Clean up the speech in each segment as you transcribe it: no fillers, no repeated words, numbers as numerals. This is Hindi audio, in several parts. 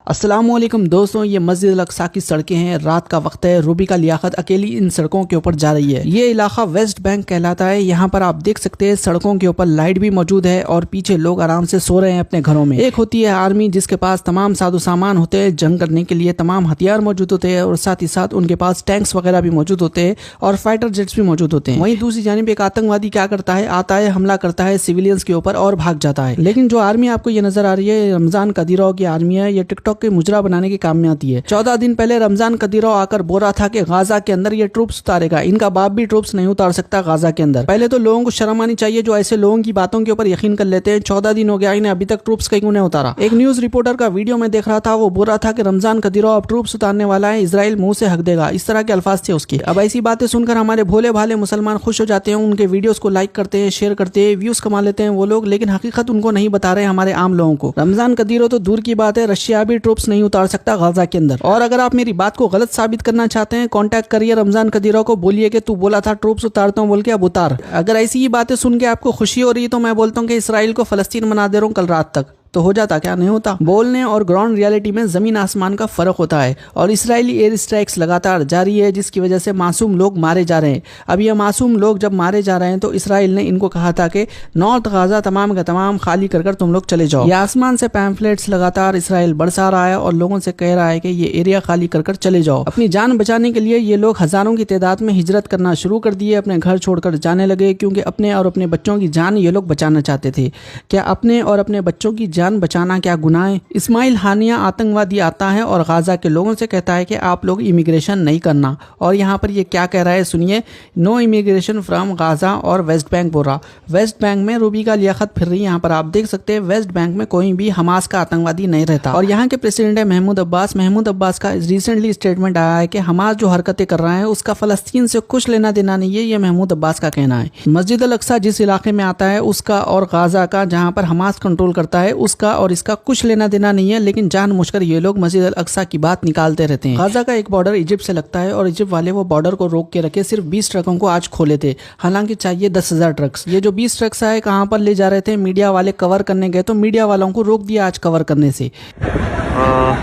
अस्सलामुअलैकुम दोस्तों, ये मस्जिद अल अक्सा की सड़कें हैं। रात का वक्त है। रूबिका लियाकत अकेली इन सड़कों के ऊपर जा रही है। ये इलाका वेस्ट बैंक कहलाता है। यहाँ पर आप देख सकते हैं सड़कों के ऊपर लाइट भी मौजूद है और पीछे लोग आराम से सो रहे हैं अपने घरों में। एक होती है आर्मी जिसके पास तमाम साजो सामान होते हैं, जंग करने के लिए तमाम हथियार मौजूद होते हैं और साथ ही साथ उनके पास टैंक्स वगैरह भी मौजूद होते हैं और फाइटर जेट्स भी मौजूद होते हैं। वहीं दूसरी जानिब एक आतंकवादी क्या करता है, आता है, हमला करता है सिविलियंस के ऊपर और भाग जाता है। लेकिन जो आर्मी आपको ये नजर आ रही है, रमजान कदीरों की आर्मी है। ये टिकटॉक के मुजरा बनाने के काम में आती है। 14 दिन पहले रमजान कदीरों आकर बोल रहा था कि गाजा के अंदर ये ट्रूप्स उतारेगा। इनका बाप भी ट्रूप्स नहीं उतार सकता गाजा के अंदर। पहले तो लोगों को शर्म आनी चाहिए जो ऐसे लोगों की बातों के ऊपर यकीन कर लेते हैं। 14 दिन हो गया, इन्हें अभी तक ट्रूप्स कहीं नहीं उतारा। एक न्यूज रिपोर्टर का वीडियो में देख रहा था, वो बोल रहा था कि रमजान कदीरों अब ट्रूप्स उतारने वाला है, इजराइल मुंह से हक देगा। इस तरह के अल्फाज थे उसके। अब ऐसी बातें सुनकर हमारे भोले भाले मुसलमान खुश हो जाते हैं, उनके वीडियोस को लाइक करते हैं, शेयर करते हैं, व्यूज कमा लेते हैं वो लोग। लेकिन हकीकत उनको नहीं बता रहे हमारे आम लोगों को। रमजान कदीरों तो दूर की बात है, रशिया भी ट्रूप्स नहीं उतार सकता गाजा के अंदर। और अगर आप मेरी बात को गलत साबित करना चाहते हैं, कांटेक्ट करिए रमजान कदीरों को, बोलिए कि तू बोला था ट्रूप्स उतारता हूं बोल के, अब उतार। अगर ऐसी ही बातें सुन के आपको खुशी हो रही है तो मैं बोलता हूँ कि इसराइल को फलस्तीन बना दे रहा हूँ कल रात तक, तो हो जाता क्या? नहीं होता। बोलने और ग्राउंड रियलिटी में जमीन आसमान का फर्क होता है। और इसराइली एयर स्ट्राइक्स लगातार जारी है जिसकी वजह से मासूम लोग मारे जा रहे हैं। अब ये मासूम लोग जब मारे जा रहे हैं तो इसराइल ने इनको कहा था कि नॉर्थ गाजा तमाम का तमाम खाली कर तुम लोग चले जाओ। ये आसमान से पैम्फलेट्स लगातार इसराइल बरसा रहा है और लोगों से कह रहा है कि ये एरिया खाली कर चले जाओ। अपनी जान बचाने के लिए ये लोग हजारों की तादाद में हिजरत करना शुरू कर दिए, अपने घर छोड़कर जाने लगे, क्योंकि अपने और अपने बच्चों की जान ये लोग बचाना चाहते थे। क्या अपने और अपने बच्चों की जान बचाना क्या गुनाह है? इस्माइल हानिया आतंकवादी आता है और गाजा के लोगों से कहता है कि आप लोग इमिग्रेशन नहीं करना। और यहाँ पर ये क्या कह रहा है सुनिए, नो इमिग्रेशन फ्रॉम गाजा और वेस्ट बैंक बोल रहा। वेस्ट बैंक में रूबिका लियाकत फिर रही। यहाँ पर आप देख सकते हैं वेस्ट बैंक में कोई भी हमास का आतंकवादी नहीं रहता। और यहाँ के प्रेसिडेंट है महमूद अब्बास। महमूद अब्बास का रिसेंटली स्टेटमेंट आया है कि हमास जो हरकतें कर रहा है उसका फलस्तीन से कुछ लेना देना नहीं है। ये महमूद अब्बास का कहना है। मस्जिद अल अक्सा जिस इलाके में आता है उसका और गाजा का, जहाँ पर हमास कंट्रोल करता है, उसका और इसका कुछ लेना देना नहीं है। लेकिन जानबूझकर ये लोग मस्जिद अल अक्सा की बात निकालते रहते हैं। गाजा का एक बॉर्डर इजिप्ट से लगता है और इजिप्ट वाले वो बॉर्डर को रोक के रखे, सिर्फ 20 ट्रकों को आज खोले थे, हालांकि चाहिए 10,000 ट्रक्स। ये जो 20 ट्रक्स आए कहाँ पर ले जा रहे थे? मीडिया वाले कवर करने गए तो मीडिया वालों को रोक दिया आज कवर करने से।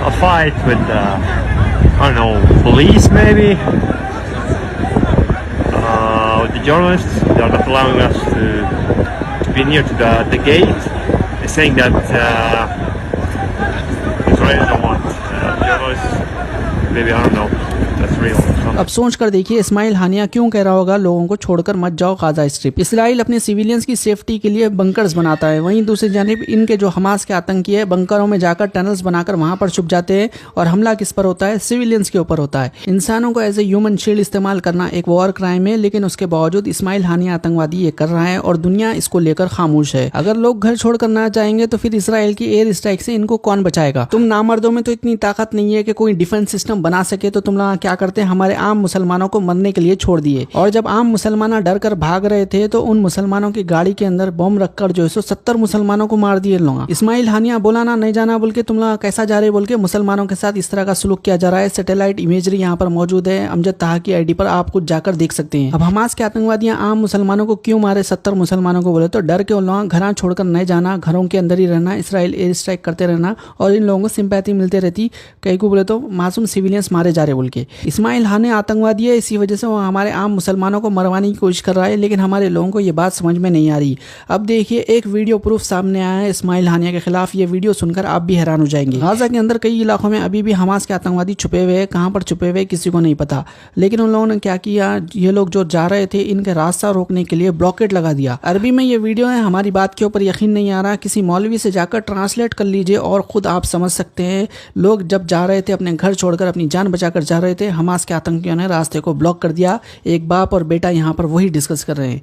A fight with I don't know, police maybe, with the journalists. They are not allowing us to be near to the gate. They're saying that Israel don't want journalists. Maybe I don't know. That's real. अब सोच कर देखिए इस्माइल हानिया क्यों कह रहा होगा लोगों को छोड़कर मत जाओ गाजा स्ट्रिप। इसराइल अपने सिविलियंस की सेफ्टी के लिए बंकर्स बनाता है। वहीं दूसरी जानिब इनके जो हमास के आतंकी है बंकरों में जाकर टनल्स बनाकर वहां पर छुप जाते हैं और हमला किस पर होता है? सिविलियंस के ऊपर होता है। इंसानों को एज ए ह्यूमन शील्ड इस्तेमाल करना एक वॉर क्राइम है, लेकिन उसके बावजूद इस्माइल हानिया आतंकवादी ये कर रहा है और दुनिया इसको लेकर खामोश है। अगर लोग घर छोड़कर ना जाएंगे तो फिर इसराइल की एयर स्ट्राइक से इनको कौन बचाएगा? तुम नामर्दों में तो इतनी ताकत नहीं है कि कोई डिफेंस सिस्टम बना सके, तो तुम लोग क्या करते हैं? हमारे आम मुसलमानों को मरने के लिए छोड़ दिए। और जब आम मुसलमान डर कर भाग रहे थे तो उन मुसलमानों की गाड़ी के अंदर बम रखकर जो है 70 मुसलमानों को मार दिए लोग। इस्माइल हानिया बोला ना नहीं जाना बोल के, तुम लोग कैसा जा रहे बोल के मुसलमानों के साथ इस तरह का सलूक किया जा रहा है। सैटेलाइट इमेजरी यहाँ पर मौजूद है, अमजद ताहा की आईडी पर आप कुछ जाकर देख सकते हैं। अब हमास के आतंकवादियां आम मुसलमानों को क्यों मारे 70 मुसलमानों को? बोले तो डर के लोग घर छोड़कर नहीं जाना, घरों के अंदर ही रहना, इसराइल एयर स्ट्राइक करते रहना और इन लोगों को सिंपैथी मिलती रहती। कई को बोले तो मासूम सिविलियंस मारे जा रहे बोल के। इस्माइल हानिया आतंकवादी है, इसी वजह से वो हमारे आम मुसलमानों को मरवाने की कोशिश कर रहा है, लेकिन हमारे लोगों को ये बात समझ में नहीं आ रही। अब देखिए एक वीडियो प्रूफ सामने आया है इस्माइल हानिया के खिलाफ। ये वीडियो सुनकर आप भी हैरान हो जाएंगे। गाजा के अंदर कई इलाकों में अभी भी हमास के आतंकवादी छुपे हुए हैं। कहां पर छुपे हुए किसी को नहीं पता, लेकिन उन लोगों ने क्या किया, ये लोग जो जा रहे थे इनके रास्ता रोकने के लिए ब्लॉकेट लगा दिया। अरबी में ये वीडियो है, हमारी बात के ऊपर यकीन नहीं आ रहा, किसी मौलवी से जाकर ट्रांसलेट कर लीजिए और खुद आप समझ सकते हैं। लोग जब जा रहे थे अपने घर छोड़कर अपनी जान बचाकर जा रहे थे, हमास के आतंकियों ने रास्ते को ब्लॉक कर दिया। एक बाप और बेटा यहाँ पर वही डिस्कस कर रहे हैं।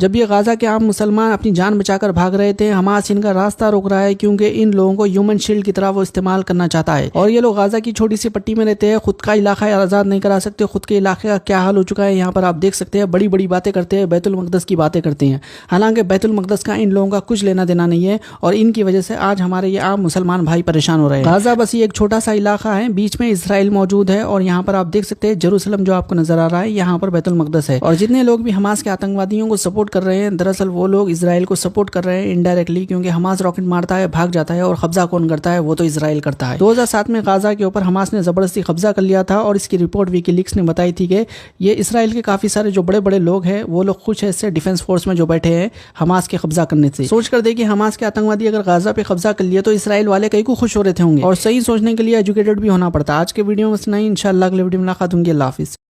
जब ये गाजा के आम मुसलमान अपनी जान बचाकर भाग रहे थे, हमास इनका रास्ता रोक रहा है क्योंकि इन लोगों को ह्यूमन शील्ड की तरह वो इस्तेमाल करना चाहता है। और ये लोग गाजा की छोटी सी पट्टी में रहते हैं, खुद का इलाका आजाद नहीं करा सकते। खुद के इलाके का क्या हाल हो चुका है यहाँ पर आप देख सकते हैं। बड़ी बड़ी बातें करते हैं, बैतुल मकदस की बातें करते हैं, हालांकि बैतुल मकदस का इन लोगों का कुछ लेना देना नहीं है और इनकी वजह से आज हमारे ये आम मुसलमान भाई परेशान हो रहे हैं। गाजा बस ये एक छोटा सा इलाका है, बीच में इसराइल मौजूद है और यहाँ पर आप देख सकते हैं जेरूसलम जो आपको नजर आ रहा है, यहाँ पर बैतुल मकदस है। और जितने लोग भी हमास के आतंकवादियों को सपोर्ट कर रहे हैं, दरअसल वो लोग इसराइल को सपोर्ट कर रहे हैं इनडायरेक्टली, क्योंकि हमास रॉकेट मारता है, भाग जाता है और कब्जा कौन करता है? वो तो इसराइल करता है। 2007 में गाजा के ऊपर हमास ने जबरदस्ती कब्जा कर लिया था और इसकी रिपोर्ट विकीलीक्स ने बताई थी कि ये इसराइल के काफी सारे जो बड़े बड़े लोग हैं वो लोग खुश है इससे, डिफेंस फोर्स में जो बैठे हैं हमास के कब्जा करने से। सोच कर देखिए, हमास के आतंकवादी अगर गाजा पे कब्जा कर लिया तो इसराइल वाले कई को खुश हो रहे थे होंगे। और सही सोचने के लिए एजुकेटेड भी होना पड़ता है। आज के वीडियो में इतना ही, इंशाल्लाह अगले वीडियो में मुलाकात होंगी। अल्लाह हाफिज।